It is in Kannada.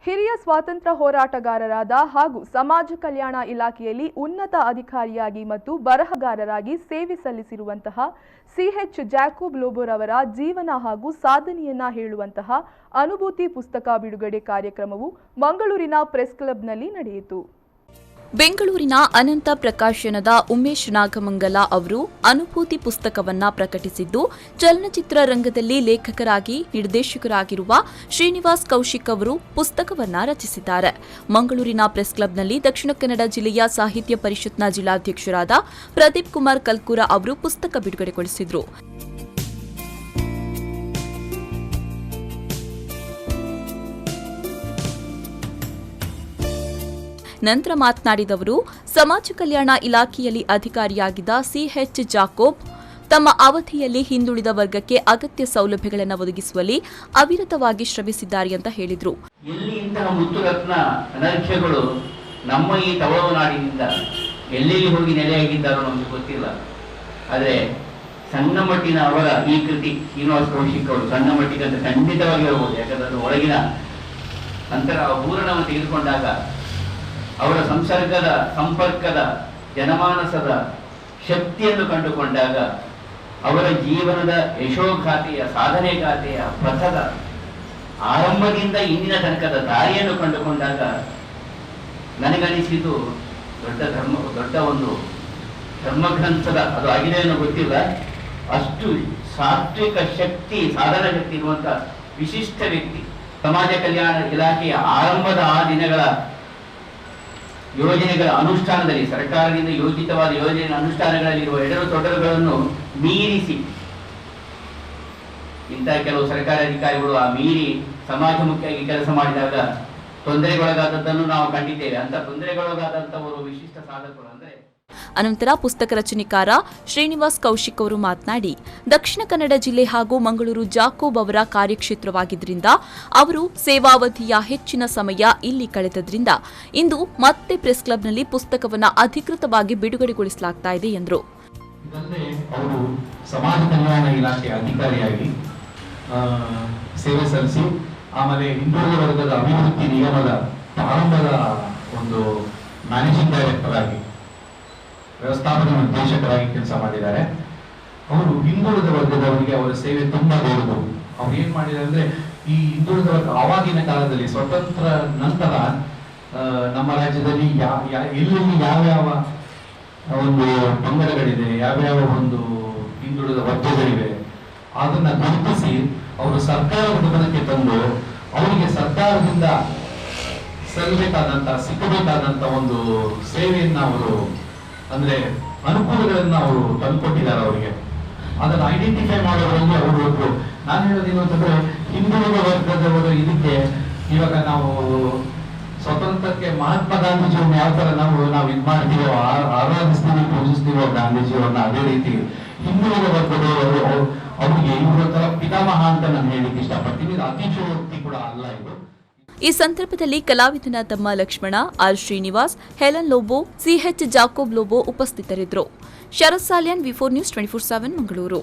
ಹಿರಿಯ ಸ್ವಾತಂತ್ರ್ಯ ಹೋರಾಟಗಾರರಾದ ಹಾಗೂ ಸಮಾಜ ಕಲ್ಯಾಣ ಇಲಾಖೆಯಲ್ಲಿ ಉನ್ನತ ಅಧಿಕಾರಿಯಾಗಿ ಮತ್ತು ಬರಹಗಾರರಾಗಿ ಸೇವೆ ಸಲ್ಲಿಸಿರುವಂತಹ ಸಿಎಚ್ ಜಾಕೋಬ್ ಲೋಬೋರ್ ಅವರ ಜೀವನ ಹಾಗೂ ಸಾಧನೆಯನ್ನ ಹೇಳುವಂತಹ ಅನುಭೂತಿ ಪುಸ್ತಕ ಬಿಡುಗಡೆ ಕಾರ್ಯಕ್ರಮವು ಮಂಗಳೂರಿನ ಪ್ರೆಸ್ ಕ್ಲಬ್ನಲ್ಲಿ ನಡೆಯಿತು. ಬೆಂಗಳೂರಿನ ಅನಂತ ಪ್ರಕಾಶನದ ಉಮೇಶ್ ನಾಗಮಂಗಲ ಅವರು ಅನುಭೂತಿ ಪುಸ್ತಕವನ್ನ ಪ್ರಕಟಿಸಿದ್ದು, ಚಲನಚಿತ್ರ ರಂಗದಲ್ಲಿ ಲೇಖಕರಾಗಿ ನಿರ್ದೇಶಕರಾಗಿರುವ ಶ್ರೀನಿವಾಸ್ ಕೌಶಿಕ್ ಅವರು ಪುಸ್ತಕವನ್ನ ರಚಿಸಿದ್ದಾರೆ. ಮಂಗಳೂರಿನ ಪ್ರೆಸ್ ಕ್ಲಬ್ನಲ್ಲಿ ದಕ್ಷಿಣ ಕನ್ನಡ ಜಿಲ್ಲೆಯ ಸಾಹಿತ್ಯ ಪರಿಷತ್ನ ಜಿಲ್ಲಾಧ್ಯಕ್ಷರಾದ ಪ್ರದೀಪ್ ಕುಮಾರ್ ಕಲ್ಕೂರ ಅವರು ಪುಸ್ತಕ ಬಿಡುಗಡೆಗೊಳಿಸಿದರು. ನಂತರ ಮಾತನಾಡಿದವರು, ಸಮಾಜ ಕಲ್ಯಾಣ ಇಲಾಖೆಯಲ್ಲಿ ಅಧಿಕಾರಿಯಾಗಿದ್ದ ಸಿಎಚ್ ಜಾಕೋಬ್ ತಮ್ಮ ಅವಧಿಯಲ್ಲಿ ಹಿಂದುಳಿದ ವರ್ಗಕ್ಕೆ ಅಗತ್ಯ ಸೌಲಭ್ಯಗಳನ್ನು ಒದಗಿಸುವಲ್ಲಿ ಅವಿರತವಾಗಿ ಶ್ರಮಿಸಿದ್ದಾರೆ ಅಂತ ಹೇಳಿದರು. ಎಲ್ಲಿ ಇಂತಹ ಮುತ್ತುರತ್ನ ಅನರ್ಘ್ಯಗಳು ನಮ್ಮ ಈ ತವಳುನಾಡಿನಿಂದ ಎಲ್ಲೆಲ್ಲಿ ಹೋಗಿ ನೆಲೆಯಾಗಿದ್ದಾರೋ ನಮಗೆ ಗೊತ್ತಿಲ್ಲ. ಆದರೆ ಸಣ್ಣ ಮಟ್ಟಿನ ಅವರ ಈ ಕೃತಿ ಶ್ರೀನಿವಾಸ್ ಕೌಶಿಕ್ ಅವರು ಸಣ್ಣ ಮಟ್ಟಿಗೆ ಅಂತ ಖಂಡಿತವಾಗಿ ಹೇಳ್ಬೋದು. ಯಾಕಂದ್ರೆ ಅದು ಒಳಗಿನ ನಂತರ ಪೂರಣವನ್ನು ತೆಗೆದುಕೊಂಡಾಗ ಅವರ ಸಂಪರ್ಕದ ಜನಮಾನಸದ ಶಕ್ತಿಯನ್ನು ಕಂಡುಕೊಂಡಾಗ ಅವರ ಜೀವನದ ಯಶೋಗಾಥೆಯ ಸಾಧನೆ ಗಾಥೆಯ ಪಥದ ಆರಂಭದಿಂದ ಇಂದಿನ ತನಕದ ದಾರಿಯನ್ನು ಕಂಡುಕೊಂಡಾಗ ನನಗನಿಸಿದ್ದು ದೊಡ್ಡ ಒಂದು ಧರ್ಮಗ್ರಂಥದ ಅದು ಆಗಿದೆ ಅನ್ನೋ ಗೊತ್ತಿಲ್ಲ, ಅಷ್ಟು ಸಾತ್ವಿಕ ಶಕ್ತಿ ಸಾಧನ ಶಕ್ತಿ ಇರುವಂತಹ ವಿಶಿಷ್ಟ ವ್ಯಕ್ತಿ. ಸಮಾಜ ಕಲ್ಯಾಣ ಇಲಾಖೆಯ ಆರಂಭದ ಆ ದಿನಗಳ ಯೋಜನೆಗಳ ಅನುಷ್ಠಾನದಲ್ಲಿ ಸರ್ಕಾರದಿಂದ ಯೋಜಿತವಾದ ಯೋಜನೆ ಅನುಷ್ಠಾನಗಳಲ್ಲಿರುವ ಎಡರು-ತೊಡರುಗಳನ್ನು ಮೀರಿಸಿ ಇಂತಹ ಕೆಲವು ಸರ್ಕಾರಿ ಅಧಿಕಾರಿಗಳು ಆ ಮೀರಿ ಸಮಾಜಮುಖಿಯಾಗಿ ಕೆಲಸ ಮಾಡಿದಾಗ ತೊಂದರೆಗೊಳಗಾದದ್ದನ್ನು ನಾವು ಕಂಡಿದ್ದೇವೆ. ಅಂತ ತೊಂದರೆಗೊಳಗಾದಂತವರು ವಿಶಿಷ್ಟ ಸಾಧಕರು. ಅಂದರೆ ಅನಂತರ ಪುಸ್ತಕ ರಚನೆಕಾರ ಶ್ರೀನಿವಾಸ್ ಕೌಶಿಕ್ ಅವರು ಮಾತನಾಡಿ, ದಕ್ಷಿಣ ಕನ್ನಡ ಜಿಲ್ಲೆ ಹಾಗೂ ಮಂಗಳೂರು ಜಾಕೋಬ್ ಅವರ ಕಾರ್ಯಕ್ಷೇತ್ರವಾಗಿದ್ದರಿಂದ ಅವರು ಸೇವಾವಧಿಯ ಹೆಚ್ಚಿನ ಸಮಯ ಇಲ್ಲಿ ಕಳೆದದ್ರಿಂದ ಇಂದು ಮತ್ತೆ ಪ್ರೆಸ್ ಕ್ಲಬ್ನಲ್ಲಿ ಪುಸ್ತಕವನ್ನು ಅಧಿಕೃತವಾಗಿ ಬಿಡುಗಡೆಗೊಳಿಸಲಾಗ್ತಾ ಇದೆ ಎಂದರು. ಅವರು ಸಮಾಜ ಕಲ್ಯಾಣ ಇಲಾಖೆ ಅಧಿಕಾರಿಯಾಗಿ ಸೇವೆ ಸಲ್ಲಿಸಿ ಆಮೇಲೆ ಹಿಂದುಳಿದ ವರ್ಗದ ಅಭಿವೃದ್ಧಿ ನಿಗಮದ ಪ್ರಾರಂಭದ ಒಂದು ಮ್ಯಾನೇಜಿಂಗ್ ಡೈರೆಕ್ಟರ್ ಆಗಿ ವ್ಯವಸ್ಥಾಪನಾ ನಿರ್ದೇಶಕರಾಗಿ ಕೆಲಸ ಮಾಡಿದ್ದಾರೆ. ಅವರು ಹಿಂದುಳಿದ ವರ್ಗದವರಿಗೆ ಅವರ ಸೇವೆ ತುಂಬಾ ದೊಡ್ಡದು. ಅವ್ರು ಏನ್ ಮಾಡಿದ್ದಾರೆ ಅಂದ್ರೆ, ಈ ಹಿಂದುಳಿದ ವರ್ಗ ಆವಾಗಿನ ಕಾಲದಲ್ಲಿ ಸ್ವತಂತ್ರ ನಂತರ ನಮ್ಮ ರಾಜ್ಯದಲ್ಲಿ ಎಲ್ಲೆಲ್ಲಿ ಯಾವ್ಯಾವ ಒಂದು ಪಂಗಡಗಳಿದೆ, ಯಾವ್ಯಾವ ಒಂದು ಹಿಂದುಳಿದ ವರ್ಗಗಳಿವೆ, ಅದನ್ನ ಗುರುತಿಸಿ ಅವರು ಸರ್ಕಾರದ ಗಮನಕ್ಕೆ ತಂದು ಅವರಿಗೆ ಸರ್ಕಾರದಿಂದ ಸಿಕ್ಕಬೇಕಾದಂತ ಒಂದು ಸೇವೆಯನ್ನ ಅವರು ಅಂದ್ರೆ ಅನುಕೂಲಗಳನ್ನ ಅವರು ತಂದುಕೊಟ್ಟಿದ್ದಾರೆ. ಅವರಿಗೆ ಅದನ್ನು ಐಡೆಂಟಿಫೈ ಮಾಡೋದ್ರಲ್ಲಿ ಅವರು ನಾನು ಹೇಳೋದೇನು ಅಂತಂದ್ರೆ, ಹಿಂದುಳಿದ ವರ್ಗದವರು ಇದಕ್ಕೆ ಇವಾಗ ನಾವು ಸ್ವತಂತ್ರಕ್ಕೆ ಮಹಾತ್ಮ ಗಾಂಧೀಜಿಯವ್ರನ್ನ ಯಾವ ತರ ನಾವು ಇದು ಮಾಡ್ತೀವೋ, ಆರಾಧಿಸ್ತೀವಿ, ಪೂಜಿಸ್ತೀವೋ ಗಾಂಧೀಜಿಯವ್ರನ್ನ, ಅದೇ ರೀತಿ ಹಿಂದುಳಿದ ವರ್ಗದವರು ಅವ್ರಿಗೆ ಇವರು ತರ ಪಿತಾಮಹ ಅಂತ ನಾನು ಹೇಳಿಕ್ಕೆ ಇಷ್ಟಪಡ್ತೀನಿ. ಇದು ಅತಿಶಯೋಕ್ತಿ ಕೂಡ ಅಲ್ಲ ಇದು. ಈ ಸಂದರ್ಭದಲ್ಲಿ ಕಲಾವಿದನ ತಮ್ಮ Lakshmana, R Srinivas, Helen Lobo, CH Jacob Lobo ಉಪಸ್ಥಿತರಿದ್ದರು. ಶರತ್ ಸಾಲ್ಯಾನ್, ವಿ4 ನ್ಯೂಸ್ 24/7 ಮಂಗಳೂರು.